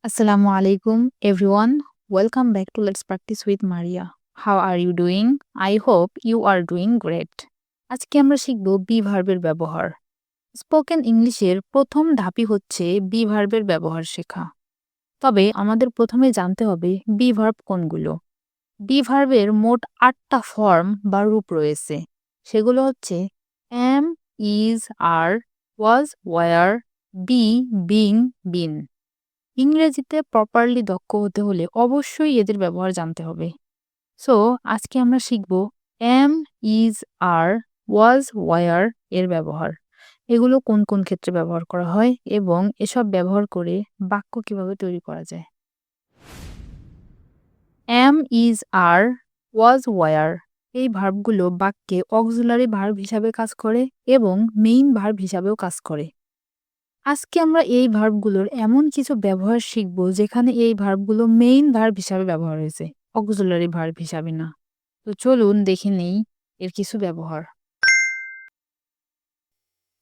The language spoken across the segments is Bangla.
Assalamu alaikum, everyone. Welcome back to Let's Practice with Maria. How are you doing? I hope you are doing great. আজকে আমরা শিখব বি ভার্বের ব্যবহার। স্পোকেন ইংলিশের প্রথম ধাপই হচ্ছে বি ভার্বের ব্যবহার শেখা। তবে আমাদের প্রথমে জানতে হবে বি ভার্ব কোনগুলো। বি ভার্বের মোট ৮টা ফর্ম বা রূপ রয়েছে। সেগুলো হচ্ছে am, is, are, was, were, be, being, been। ইংরেজিতে প্রপারলি দক্ষ হতে হলে অবশ্যই এদের ব্যবহার জানতে হবে। সো আজকে আমরা শিখব am, is, are, was, were এর ব্যবহার। এগুলো কোন কোন ক্ষেত্রে ব্যবহার করা হয় এবং এসব ব্যবহার করে বাক্য কিভাবে তৈরি করা যায়। am, is, are, was, were এই ভার্বগুলো বাক্যে অক্সিলারি ভার্ব হিসাবে কাজ করে এবং মেইন ভার্ব হিসাবেও কাজ করে। আজকে আমরা এই ভার্বগুলোর এমন কিছু ব্যবহার শিখব যেখানে এই ভার্বগুলো মেইন ভার্ব হিসাবে ব্যবহার হয়েছে, অক্সিলারি ভার্ব হিসাবে না। তো চলুন দেখে নেই এর কিছু ব্যবহার।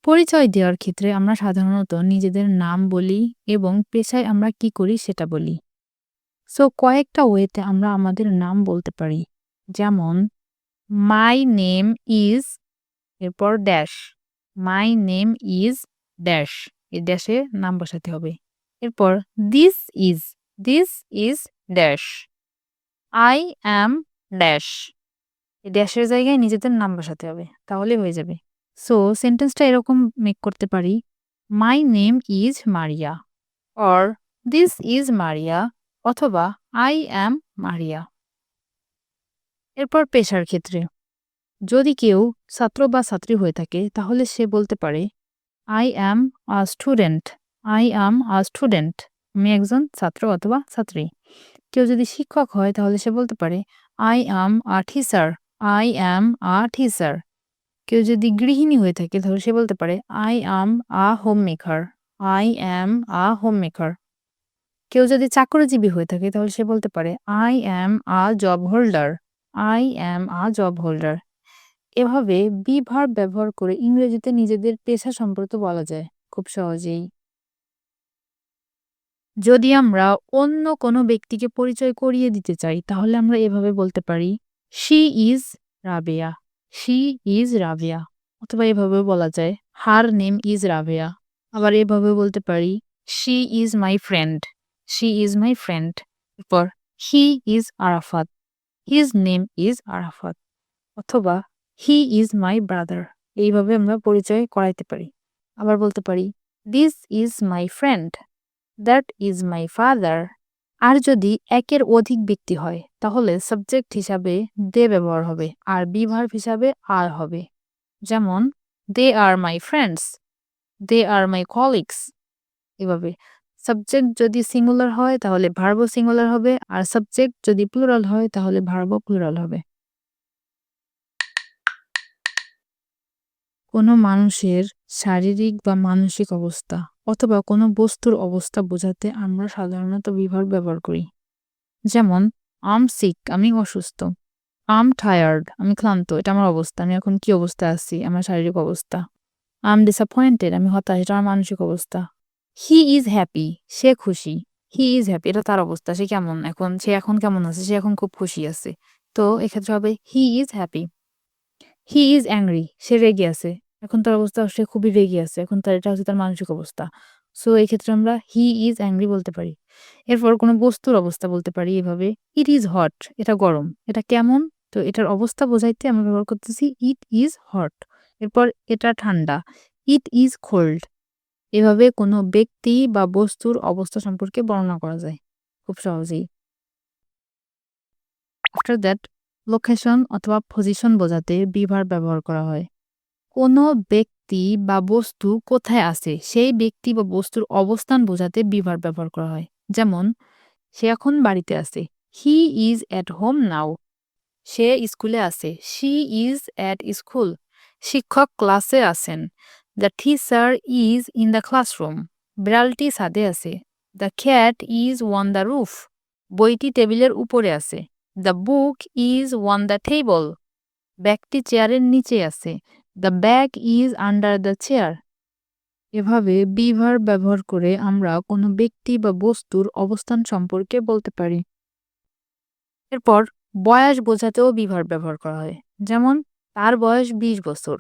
পরিচয় দেওয়ার ক্ষেত্রে আমরা সাধারণত নিজেদের নাম বলি এবং পেশায় আমরা কি করি সেটা বলি। সো কয়েকটা ওয়েতে আমরা আমাদের নাম বলতে পারি, যেমন মাই নেম ইজ, এরপর dash, my name is dash, এই ড্যাশে নাম বসাতে হবে। এরপর this is dash, I am dash, এই ড্যাশের জায়গায় নিজেদের নাম বসাতে হবে, তাহলে হয়ে যাবে। সো সেন্টেন্সটা এরকম মেক করতে পারি, my name is Maria, or this is মারিয়া, অথবা আই অ্যাম মারিয়া। এরপর পেশার ক্ষেত্রে যদি কেউ ছাত্র বা ছাত্রী হয়ে থাকে তাহলে সে বলতে পারে I am a student, I am a student, আমি একজন ছাত্র অথবা ছাত্রী। কেউ যদি শিক্ষক হয় তাহলে সে বলতে পারে I am a teacher, I am a teacher. কেউ যদি গৃহিণী হয়ে থাকে তাহলে সে বলতে পারে I am a home maker, I am a home maker. কেউ যদি চাকরিজীবী হয়ে থাকে তাহলে সে বলতে পারে I am a job holder, I am a job holder. এভাবে বি ভার্ব ব্যবহার করে ইংরেজিতে নিজেদের পেশা সম্পর্কে বলা যায় খুব সহজেই। যদি আমরা অন্য কোনো ব্যক্তিকে পরিচয় করিয়ে দিতে চাই তাহলে আমরা এভাবে বলতে পারি she is Rabeya, she is Rabeya, অথবা এভাবে বলা যায় হার নেম ইজ রাবেয়া। আবার এভাবে বলতে পারি she is my friend, she is my friend. এরপর he is Arafat, his name is Arafat, অথবা হি ইজ মাই ব্রাদার। এইভাবে আমরা পরিচয় করাইতে পারি। আবার বলতে পারি this is my friend, that is my father. আর যদি একের অধিক ব্যক্তি হয় তাহলে সাবজেক্ট হিসাবে দে ব্যবহার হবে আর বি ভার্ব হিসাবে আর হবে। যেমন they are my friends, they are my colleagues. এভাবে সাবজেক্ট যদি সিঙ্গুলার হয় তাহলে ভার্বও সিঙ্গুলার হবে, আর সাবজেক্ট যদি প্লুরাল হয় তাহলে ভার্বও প্লুরাল হবে। কোনো মানুষের শারীরিক বা মানসিক অবস্থা অথবা কোনো বস্তুর অবস্থা বোঝাতে আমরা সাধারণত বি ভার্ব ব্যবহার করি। যেমন আম সিক, আমি অসুস্থ, আম টায়ার্ড, আমি ক্লান্ত, এটা আমার অবস্থা, আমি এখন কি অবস্থায় আছি, আমার শারীরিক অবস্থা। আম ডিসঅ্যাপয়েন্টেড, আমি হতাশ, এটা আমার মানসিক অবস্থা। হি ইজ হ্যাপি, সে খুশি, হি ইজ হ্যাপি, এটা তার অবস্থা, সে কেমন এখন, সে এখন কেমন আছে, সে এখন খুব খুশি আছে। তো এক্ষেত্রে হবে he is happy. He is angry, সে রেগে আছে, এখন তার অবস্থা, সে খুবই রেগে আছে, এখন তার এটা হচ্ছে তার মানসিক অবস্থা। সো এই ক্ষেত্রে আমরা হি ইজ অ্যাংরি বলতে পারি। এরপর কোনো বস্তুর অবস্থা বলতে পারি এভাবে, ইট ইজ হট, এটা গরম, এটা কেমন, তো এটার অবস্থা বোঝাইতে আমরা ব্যবহার করতেছি ইট ইজ হট। এরপর এটা ঠান্ডা, ইট ইজ কোল্ড। এভাবে কোনো ব্যক্তি বা বস্তুর অবস্থা সম্পর্কে বর্ণনা করা যায় খুব সহজেই। আফটার দ্যাট লোকেশন অথবা পজিশন বোঝাতে বি ভার্ব ব্যবহার করা হয়। কোনো ব্যক্তি বা বস্তু কোথায় আছে সেই ব্যক্তি বা বস্তুর অবস্থান বোঝাতে বি ভার্ব ব্যবহার করা হয়। যেমন সে এখন বাড়িতে আছে, he is at home now. সে স্কুলে আছে, শি ইজ অ্যাট স্কুল। শিক্ষক ক্লাসে আছেন, the teacher is in the classroom. বিড়ালটি ছাদে আছে, the cat is on the roof. বইটি টেবিলের উপরে আছে, the book is on the table. ব্যাগটি চেয়ারের নিচে আছে, the bag is under the chair. এভাবে বি ভার্ব ব্যবহার করে আমরা কোনো ব্যক্তি বা বস্তুর অবস্থান সম্পর্কে বলতে পারি। এরপর বয়স বোঝাতেও বি ভার্ব ব্যবহার করা হয়। যেমন তার বয়স ২০ বছর।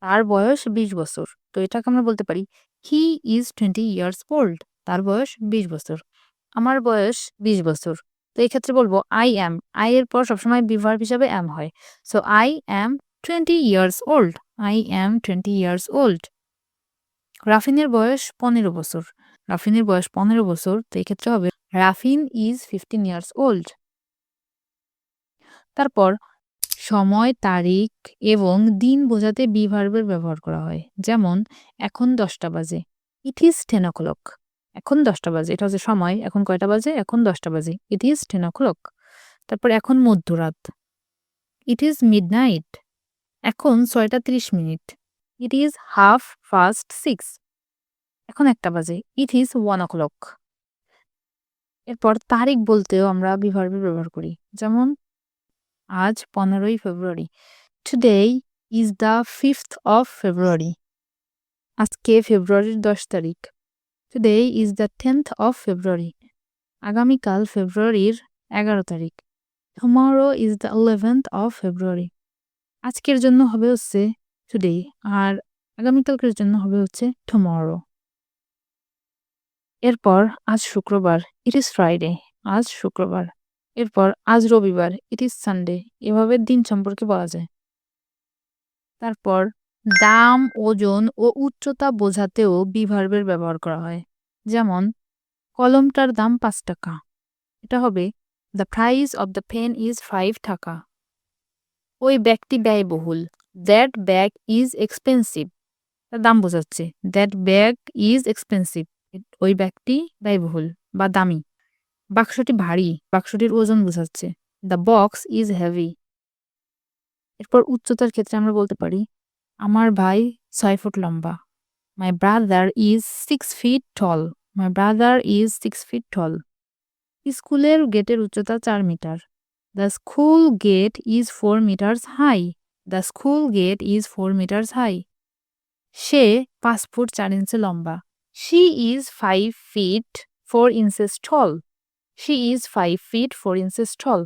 তার বয়স ২০ বছর। তো এটাকে আমরা বলতে পারি হি ইজ 20 ইয়ার্স ওল্ড। তার বয়স ২০ বছর। আমার বয়স ২০ বছর। তো এই ক্ষেত্রে বলব I am. I এর পর সবসময় বি ভার্ব হিসাবে am হয়। So I am 20 years old. I am 20 years old. রাফিনের বয়স ১৫ বছর। রাফিনের বয়স ১৫ বছর। তো এই ক্ষেত্রে হবে রাফিন ইজ 15 ইয়ার্স ওল্ড। তারপর সময়, তারিখ এবং দিন বোঝাতে বি ভার্বের ব্যবহার করা হয়। যেমন এখন ১০টা বাজে। It is 10 o'clock. এখন ১০টা বাজে। এটা হচ্ছে সময়। এখন কয়টা বাজে? এখন 10টা বাজে। It is 10 o'clock. তারপর এখন মধ্যরাত। It is midnight. এখন ৬টা ৩০ মিনিট। It is 6:30. এখন ১টা বাজে। It is 1 o'clock. এরপর তারিখ বলতেও আমরা বি ভার্বের ব্যবহার করি। যেমন আজ ১৫ই ফেব্রুয়ারি। Today is the 5th of February. আজকে ফেব্রুয়ারির ১০ তারিখ। Today is the 10th of February. আগামীকাল ফেব্রুয়ারির ১১ তারিখ। Tomorrow is the 11th of February. আজকের জন্য হবে হচ্ছে today আর আগামীকালকের জন্য হবে হচ্ছে tomorrow. এরপর আজ শুক্রবার। It is Friday. আজ শুক্রবার। এরপর আজ রবিবার। It is Sunday. এভাবে দিন সম্পর্কে বলা যায়। তারপর দাম, ওজন ও উচ্চতা বোঝাতেও বি ভার্বের ব্যবহার করা হয়। যেমন কলমটার দাম ৫ টাকা। এটা হবে the price of the pen is 5 টাকা। ওই ব্যাগটি ব্যয়বহুল। That bag is expensive. তার দাম বোঝাচ্ছে। That bag is expensive. ওই ব্যাগটি ব্যয়বহুল বা দামি। বাক্সটি ভারী। বাক্সটির ওজন বোঝাচ্ছে। The box is heavy. এরপর উচ্চতার ক্ষেত্রে আমরা বলতে পারি আমার ভাই ৬ ফুট লম্বা। My brother is 6 feet tall. My brother is 6 feet tall. স্কুলের গেটের উচ্চতা ৪ metre. The school gate is 4 meters high. The school gate is 4 meters high. Say ৫ foot ৪ ইঞ্চি লম্বা। She is 5 feet 4 inches tall. She is 5 feet 4 inches tall.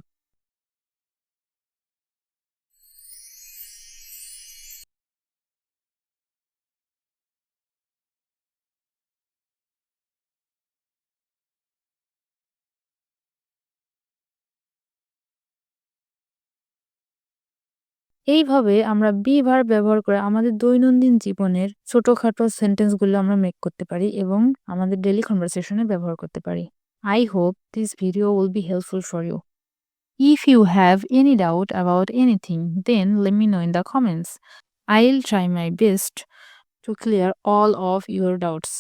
এইভাবে আমরা বি ভার্ব ব্যবহার করে আমাদের দৈনন্দিন জীবনের ছোটখাটো সেন্টেন্সগুলো আমরা মেক করতে পারি এবং আমাদের ডেইলি কনভারসেশনে ব্যবহার করতে পারি। I hope this video will be helpful for you. If you have any doubt about anything, then let me know in the comments. I'll try my best to clear all of your doubts.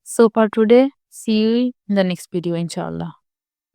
So for today, see you in the next video, inshallah.